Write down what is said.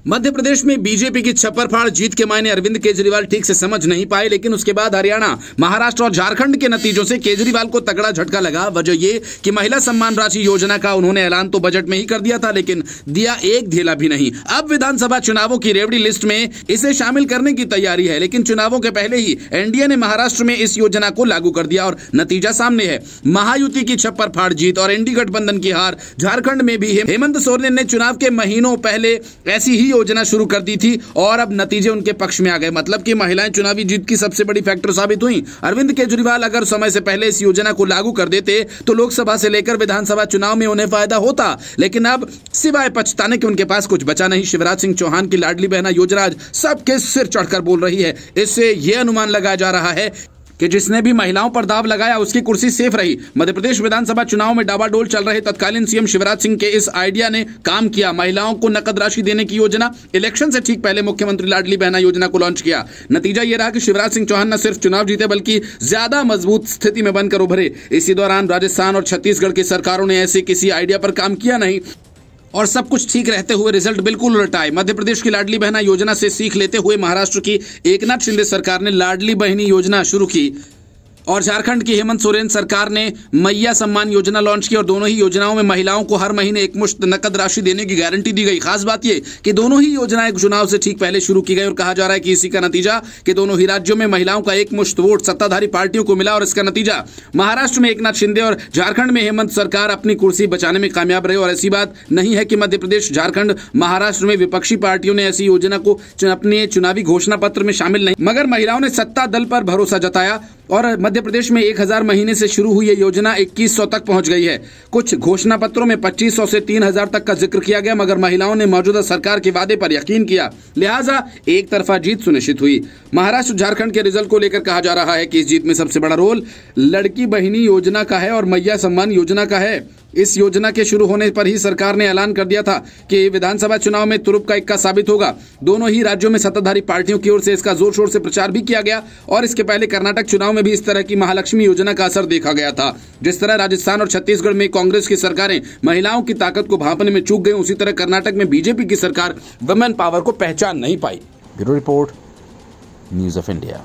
मध्य प्रदेश में बीजेपी की छप्परफाड़ जीत के मायने अरविंद केजरीवाल ठीक से समझ नहीं पाए, लेकिन उसके बाद हरियाणा, महाराष्ट्र और झारखंड के नतीजों से केजरीवाल को तगड़ा झटका लगा। वजह ये कि महिला सम्मान राशि योजना का उन्होंने ऐलान तो बजट में ही कर दिया था, लेकिन दिया एक ढेला भी नहीं। अब विधानसभा चुनावों की रेवड़ी लिस्ट में इसे शामिल करने की तैयारी है, लेकिन चुनावों के पहले ही एनडीए ने महाराष्ट्र में इस योजना को लागू कर दिया और नतीजा सामने है। महायुति की छप्परफाड़ जीत और एनडीए गठबंधन की हार। झारखंड में भी हेमंत सोरेन ने चुनाव के महीनों पहले ऐसी ही योजना शुरू कर दी थी और अब नतीजे उनके पक्ष में आ गए। मतलब कि महिलाएं चुनावी जीत की सबसे बड़ी फैक्टर साबित हुई। अरविंद केजरीवाल अगर समय से पहले इस योजना को लागू कर देते तो लोकसभा से लेकर विधानसभा चुनाव में उन्हें फायदा होता, लेकिन अब सिवाय पछताने के उनके पास कुछ बचा नहीं। शिवराज सिंह चौहान की लाडली बहना योजना आज सबके सिर चढ़कर बोल रही है। इससे यह अनुमान लगाया जा रहा है कि जिसने भी महिलाओं पर दाव लगाया उसकी कुर्सी सेफ रही। मध्य प्रदेश विधानसभा चुनाव में डावाडोल चल रहे तत्कालीन सीएम शिवराज सिंह के इस आइडिया ने काम किया। महिलाओं को नकद राशि देने की योजना। इलेक्शन से ठीक पहले मुख्यमंत्री लाडली बहना योजना को लॉन्च किया। नतीजा यह रहा कि शिवराज सिंह चौहान न सिर्फ चुनाव जीते बल्कि ज्यादा मजबूत स्थिति में बनकर उभरे। इसी दौरान राजस्थान और छत्तीसगढ़ की सरकारों ने ऐसे किसी आइडिया पर काम किया नहीं और सब कुछ ठीक रहते हुए रिजल्ट बिल्कुल उलट आए। मध्य प्रदेश की लाडली बहना योजना से सीख लेते हुए महाराष्ट्र की एकनाथ शिंदे सरकार ने लाडली बहनी योजना शुरू की और झारखंड की हेमंत सोरेन सरकार ने मैया सम्मान योजना लॉन्च की और दोनों ही योजनाओं में महिलाओं को हर महीने एकमुश्त नकद राशि देने की गारंटी दी गई। खास बात यह कि दोनों ही योजनाएं चुनाव से ठीक पहले शुरू की गई और कहा जा रहा है कि इसी का नतीजा कि दोनों ही राज्यों में महिलाओं का एकमुश्त वोट सत्ताधारी पार्टियों को मिला और इसका नतीजा महाराष्ट्र में एकनाथ शिंदे और झारखंड में हेमंत सरकार अपनी कुर्सी बचाने में कामयाब रहे। और ऐसी बात नहीं है कि मध्य प्रदेश, झारखंड, महाराष्ट्र में विपक्षी पार्टियों ने ऐसी योजना को अपने चुनावी घोषणा पत्र में शामिल नहीं, मगर महिलाओं ने सत्ता दल पर भरोसा जताया और मध्य प्रदेश में 1000 महीने से शुरू हुई ये योजना 2100 तक पहुंच गई है। कुछ घोषणा पत्रों में 2500 से 3000 तक का जिक्र किया गया, मगर महिलाओं ने मौजूदा सरकार के वादे पर यकीन किया, लिहाजा एक तरफा जीत सुनिश्चित हुई। महाराष्ट्र, झारखंड के रिजल्ट को लेकर कहा जा रहा है कि इस जीत में सबसे बड़ा रोल लड़की बहिनी योजना का है और मैया सम्मान योजना का है। इस योजना के शुरू होने पर ही सरकार ने ऐलान कर दिया था कि विधानसभा चुनाव में तुरुप का इक्का साबित होगा। दोनों ही राज्यों में सत्ताधारी पार्टियों की ओर से इसका जोर शोर से प्रचार भी किया गया और इसके पहले कर्नाटक चुनाव में भी इस तरह की महालक्ष्मी योजना का असर देखा गया था। जिस तरह राजस्थान और छत्तीसगढ़ में कांग्रेस की सरकारें महिलाओं की ताकत को भांपने में चूक गई, उसी तरह कर्नाटक में बीजेपी की सरकार वुमेन पावर को पहचान नहीं पाई। Bureau report, news of India.